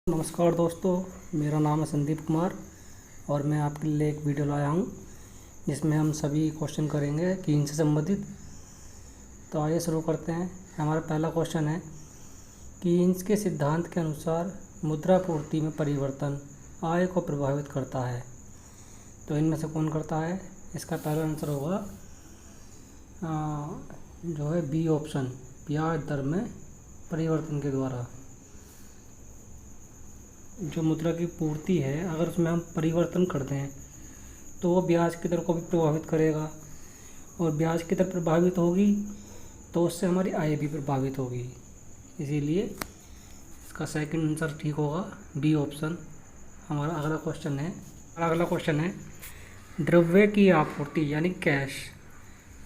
नमस्कार दोस्तों, मेरा नाम है संदीप कुमार और मैं आपके लिए एक वीडियो लाया हूँ जिसमें हम सभी क्वेश्चन करेंगे कीन से संबंधित। तो आइए शुरू करते हैं। हमारा पहला क्वेश्चन है, कीन्स के सिद्धांत के अनुसार मुद्रा पूर्ति में परिवर्तन आय को प्रभावित करता है। तो इनमें से कौन करता है? इसका पहला आंसर होगा जो है बी ऑप्शन, ब्याज दर में परिवर्तन के द्वारा। जो मुद्रा की पूर्ति है, अगर उसमें हम परिवर्तन करते हैं तो वो ब्याज की दर को भी प्रभावित करेगा, और ब्याज की दर प्रभावित होगी तो उससे हमारी आय भी प्रभावित होगी। इसीलिए इसका सेकंड आंसर ठीक होगा, बी ऑप्शन। हमारा अगला क्वेश्चन है, द्रव्य की आपूर्ति यानी कैश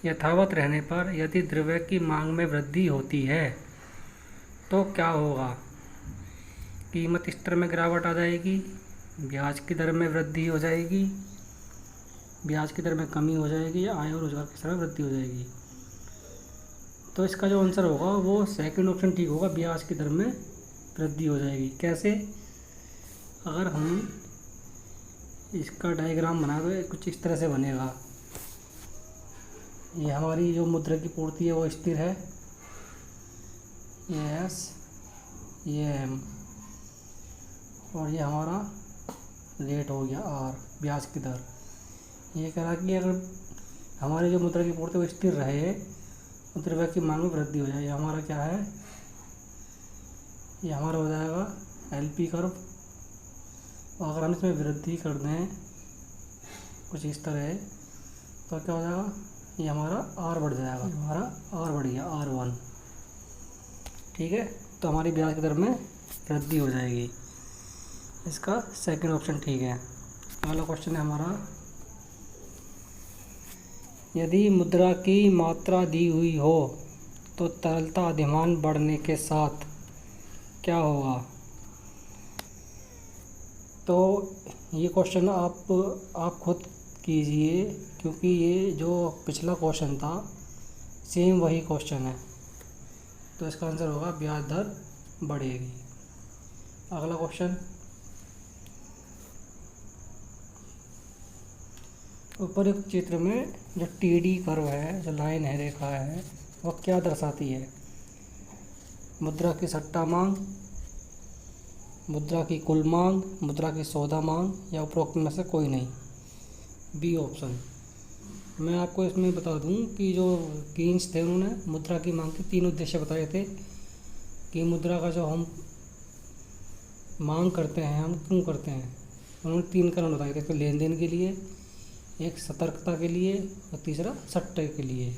यथावत रहने पर यदि द्रव्य की मांग में वृद्धि होती है तो क्या होगा? कीमत स्तर में गिरावट आ जाएगी, ब्याज की दर में वृद्धि हो जाएगी, ब्याज की दर में कमी हो जाएगी, आय और रोजगार की स्तर में वृद्धि हो जाएगी। तो इसका जो आंसर होगा वो सेकंड ऑप्शन ठीक होगा, ब्याज की दर में वृद्धि हो जाएगी। कैसे? अगर हम इसका डायग्राम बनाए तो कुछ इस तरह से बनेगा। ये हमारी जो मुद्रा की पूर्ति है वो स्थिर है, ये एस, ये एम, और ये हमारा रेट हो गया आर, ब्याज की दर। ये कह रहा कि अगर हमारी जो मुद्रा की पूर्ति वो स्थिर रहे तो द्रव्य की मांग में वृद्धि हो जाए। ये हमारा क्या है? ये हमारा हो जाएगा एलपी कर्व। और अगर हम इसमें वृद्धि कर दें कुछ इस तरह तो क्या हो जाएगा? ये हमारा आर बढ़ जाएगा, हमारा आर बढ़ गया, R1। ठीक है, तो हमारी ब्याज की दर में वृद्धि हो जाएगी। इसका सेकंड ऑप्शन ठीक है। अगला क्वेश्चन है हमारा, यदि मुद्रा की मात्रा दी हुई हो तो तरलता अधिमान बढ़ने के साथ क्या होगा? तो ये क्वेश्चन आप खुद कीजिए, क्योंकि ये जो पिछला क्वेश्चन था सेम वही क्वेश्चन है। तो इसका आंसर होगा ब्याज दर बढ़ेगी। अगला क्वेश्चन, उपरोक्त चित्र में जो टीडी कर्व है, जो लाइन है, रेखा है, वह क्या दर्शाती है? मुद्रा की सट्टा मांग, मुद्रा की कुल मांग, मुद्रा की सौदा मांग, या उपरोक्त में से कोई नहीं, बी ऑप्शन। मैं आपको इसमें बता दूं कि जो कीन्स थे उन्होंने मुद्रा की मांग के 3 उद्देश्य बताए थे कि मुद्रा का जो हम मांग करते हैं हम क्यों करते हैं। उन्होंने 3 कारण बताए थे, तो लेन देन के लिए, एक सतर्कता के लिए, और तीसरा सट्टे के लिए।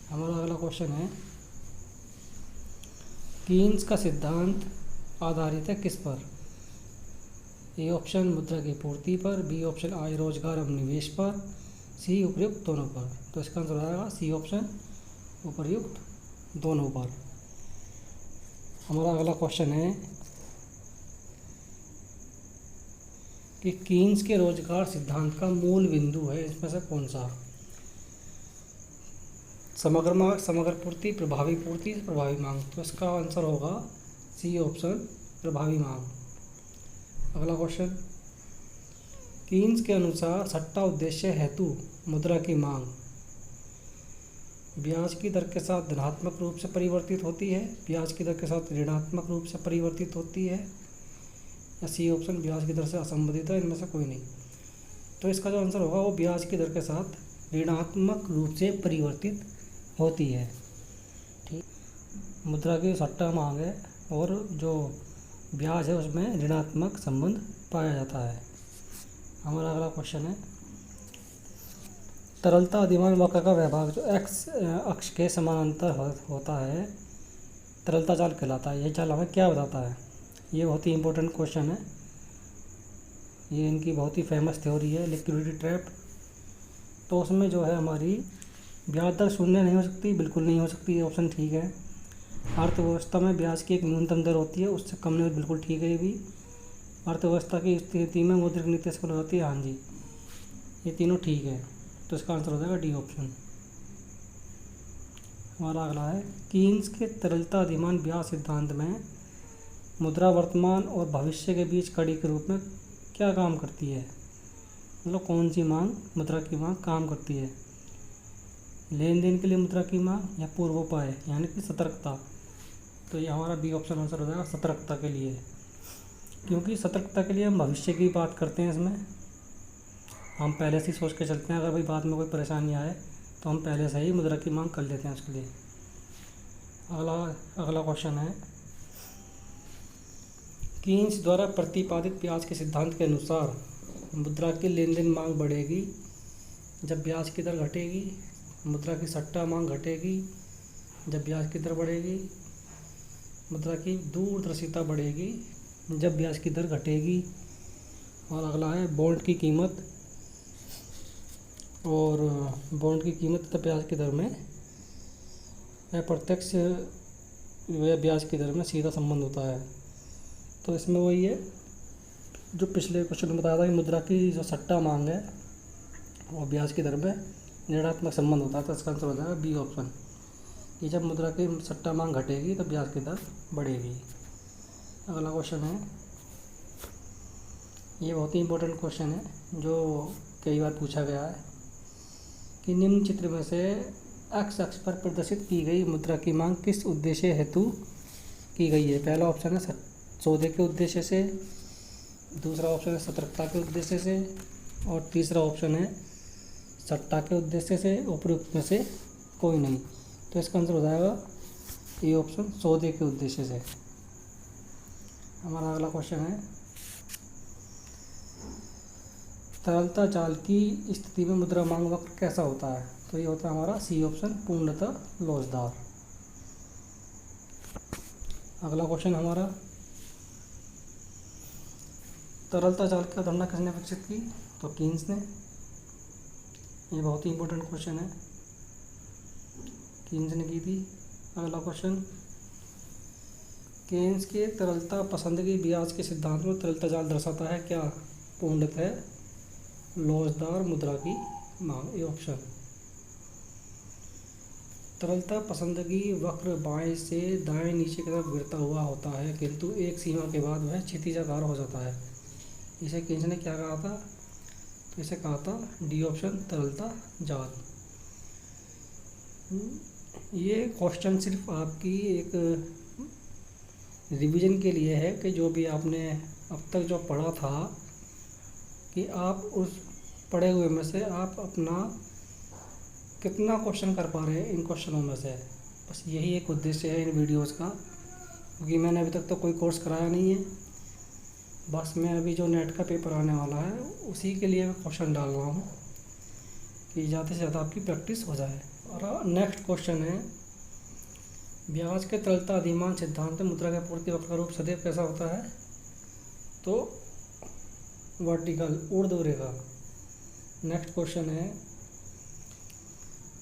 हमारा अगला क्वेश्चन है, कीन्स का सिद्धांत आधारित है किस पर? ए ऑप्शन मुद्रा की पूर्ति पर, बी ऑप्शन आय रोजगार एवं निवेश पर, सी उपयुक्त दोनों पर। तो इसका आंसर आएगा सी ऑप्शन, उपयुक्त दोनों पर। हमारा अगला क्वेश्चन है कि कीन्स के रोजगार सिद्धांत का मूल बिंदु है इसमें से कौन सा? समग्र मांग, समग्र पूर्ति, प्रभावी पूर्ति, प्रभावी मांग। तो इसका आंसर होगा सी ऑप्शन, प्रभावी मांग। अगला क्वेश्चन, कीन्स के अनुसार सट्टा उद्देश्य हेतु मुद्रा की मांग ब्याज की दर के साथ धनात्मक रूप से परिवर्तित होती है, ब्याज की दर के साथ ऋणात्मक रूप से परिवर्तित होती है, या सी ऑप्शन ब्याज की दर से असंबंधित है, इनमें से कोई नहीं। तो इसका जो आंसर होगा वो ब्याज की दर के साथ ऋणात्मक रूप से परिवर्तित होती है। ठीक, मुद्रा की सट्टा मांग है और जो ब्याज है उसमें ऋणात्मक संबंध पाया जाता है। हमारा अगला क्वेश्चन है, तरलता अधिमान वक्र का व्यभाग जो एक्स अक्ष के समानांतर होता है तरलता चाल कहलाता है। यह चाल हमें क्या बताता है? ये बहुत ही इंपॉर्टेंट क्वेश्चन है। ये इनकी बहुत ही फेमस थ्योरी है, लिक्विडिटी ट्रैप। तो उसमें जो है हमारी ब्याज दर शून्य नहीं हो सकती, बिल्कुल नहीं हो सकती, ये ऑप्शन ठीक है। अर्थव्यवस्था में ब्याज की एक न्यूनतम दर होती है, उससे कम नहीं, बिल्कुल ठीक है। ये भी अर्थव्यवस्था की स्थिति में मौद्रिक नीति सफल होती है, हाँ जी, ये तीनों ठीक है। तो इसका आंसर हो जाएगा डी ऑप्शन। हमारा अगला है, कीन्स के तरलता अधिमान ब्याज सिद्धांत में मुद्रा वर्तमान और भविष्य के बीच कड़ी के रूप में क्या काम करती है? मतलब कौन सी मांग, मुद्रा की मांग काम करती है? लेन देन के लिए मुद्रा की मांग या पूर्वोपाय यानी कि सतर्कता। तो ये हमारा बी ऑप्शन आंसर हो जाएगा, सतर्कता के लिए। क्योंकि सतर्कता के लिए हम भविष्य की बात करते हैं, इसमें हम पहले से ही सोच के चलते हैं, अगर भाई बाद में कोई परेशानी आए तो हम पहले से ही मुद्रा की मांग कर लेते हैं उसके लिए। अगला क्वेश्चन है, कीन्स द्वारा प्रतिपादित ब्याज के सिद्धांत के अनुसार मुद्रा की लेन देन मांग बढ़ेगी जब ब्याज की दर घटेगी, मुद्रा की सट्टा मांग घटेगी जब ब्याज की दर बढ़ेगी, मुद्रा की दूरदर्शिता बढ़ेगी जब ब्याज की दर घटेगी। और अगला है बॉन्ड की कीमत और बॉन्ड की कीमत तथा ब्याज की दर में अप्रत्यक्ष या ब्याज की दर में सीधा संबंध होता है। तो इसमें वही है जो पिछले क्वेश्चन में बताया था कि मुद्रा की जो सट्टा मांग है और ब्याज की दर में ऋणात्मक संबंध होता है। तो इसका आंसर हो जाएगा बी ऑप्शन, कि जब मुद्रा की सट्टा मांग घटेगी तो ब्याज की दर बढ़ेगी। अगला क्वेश्चन है, ये बहुत ही इंपॉर्टेंट क्वेश्चन है जो कई बार पूछा गया है कि निम्न चित्र में से एक्स अक्ष पर प्रदर्शित की गई मुद्रा की मांग किस उद्देश्य हेतु की गई है? पहला ऑप्शन है सौदे के उद्देश्य से, दूसरा ऑप्शन है सतर्कता के उद्देश्य से और तीसरा ऑप्शन है सट्टा के उद्देश्य से। उपयुक्त में से कोई नहीं। तो इसका आंसर हो जाएगा ये ऑप्शन, सौदे के उद्देश्य से। हमारा अगला क्वेश्चन है, तरलता चाल की स्थिति में मुद्रा मांग वक्र कैसा होता है? तो ये होता है हमारा सी ऑप्शन, पूर्णतः लोचदार। अगला क्वेश्चन हमारा, तरलता चाल की अवधारणा किसने विकसित की? तो कीन्स ने। ये बहुत ही इंपॉर्टेंट क्वेश्चन है, कीन्स ने की थी। अगला क्वेश्चन, केन्स के तरलता पसंदगी ब्याज के सिद्धांत में तरलता जाल दर्शाता है क्या? पूर्णतः लोचदार मुद्रा की मांग, ये ऑप्शन। तरलता पसंदगी वक्र बाएं से दाएं नीचे की तरफ गिरता हुआ होता है किंतु एक सीमा के बाद वह क्षितिजाकार हो जाता है। इसे कीन्स ने क्या कहा था? तो इसे कहा था डी ऑप्शन, तरलता जाल। ये क्वेश्चन सिर्फ आपकी एक रिवीजन के लिए है कि जो भी आपने अब तक जो पढ़ा था कि आप उस पढ़े हुए में से आप अपना कितना क्वेश्चन कर पा रहे हैं इन क्वेश्चनों में से। बस यही एक उद्देश्य है इन वीडियोस का, क्योंकि मैंने अभी तक तो कोई कोर्स कराया नहीं है। बस मैं अभी जो नेट का पेपर आने वाला है उसी के लिए मैं क्वेश्चन डाल रहा हूँ कि ज़्यादा से ज़्यादा आपकी प्रैक्टिस हो जाए। और नेक्स्ट क्वेश्चन है, ब्याज के तरलता अधिमान सिद्धांत में मुद्रा के पूर्ति वक्र का रूप सदैव कैसा होता है? तो वर्टिकल, ऊर्ध्व रेखा। नेक्स्ट क्वेश्चन है,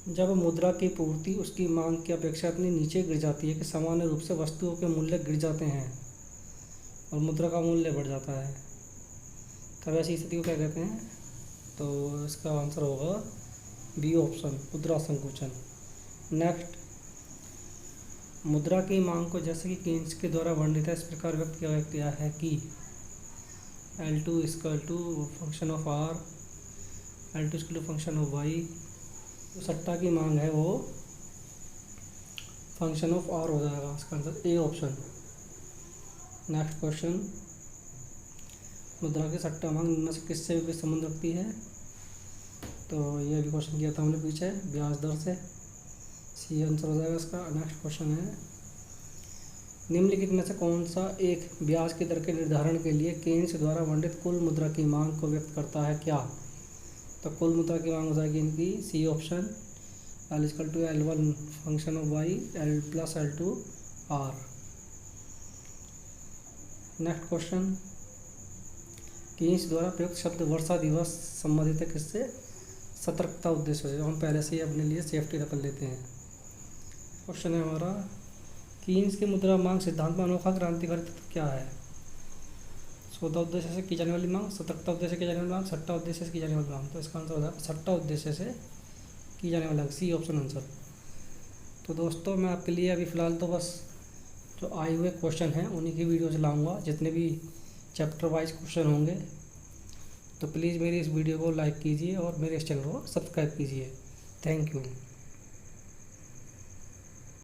जब मुद्रा की पूर्ति उसकी मांग की अपेक्षा इतनी नीचे गिर जाती है कि सामान्य रूप से वस्तुओं के मूल्य गिर जाते हैं और मुद्रा का मूल्य बढ़ जाता है, तब ऐसी स्थिति को क्या कहते हैं? तो इसका आंसर होगा बी ऑप्शन, मुद्रा संकुचन। नेक्स्ट, मुद्रा की मांग को जैसे कि कीन्स के द्वारा वर्णित है इस प्रकार व्यक्त किया गया है कि L2 = function of R, L2 function of Y। जो सट्टा की मांग है वो फंक्शन ऑफ R हो जाएगा, इसका answer A option. Next question, मुद्रा की सट्टा मांग निम्न से किससे भी संबंध रखती है? तो ये भी क्वेश्चन किया था हमने पीछे, ब्याज दर से। सी आंसर हो जाएगा इसका। नेक्स्ट क्वेश्चन है, निम्नलिखित में से कौन सा एक ब्याज की दर के निर्धारण के लिए कीन्स द्वारा वर्णित कुल मुद्रा की मांग को व्यक्त करता है क्या? तो कुल मुद्रा की मांग हो जाएगी इनकी C option, L = L1 function of Y L + L2 R। Next question, Keynes द्वारा प्रयुक्त शब्द वर्षा दिवस संबंधित है किससे? सतर्कता उद्देश्य से। हम पहले से ही अपने लिए सेफ्टी रख लेते हैं। क्वेश्चन है हमारा, कीन्स की मुद्रा मांग सिद्धांत में अनोखा क्रांतिकारी तत्व क्या है? सौदा उद्देश्य से की जाने वाली मांग, सतर्कता उद्देश्य से की जाने वाली मांग, सट्टा उद्देश्य से की जाने वाली मांग। तो इसका आंसर हो जाएगा सट्टा उद्देश्य से की जाने वाला, सी ऑप्शन आंसर। तो दोस्तों मैं आपके लिए अभी फ़िलहाल तो बस जो आए हुए क्वेश्चन हैं उन्हीं की वीडियोज़ लाऊंगा, जितने भी चैप्टर वाइज क्वेश्चन होंगे। तो प्लीज़ मेरी इस वीडियो को लाइक कीजिए और मेरे इस चैनल को सब्सक्राइब कीजिए। Thank you.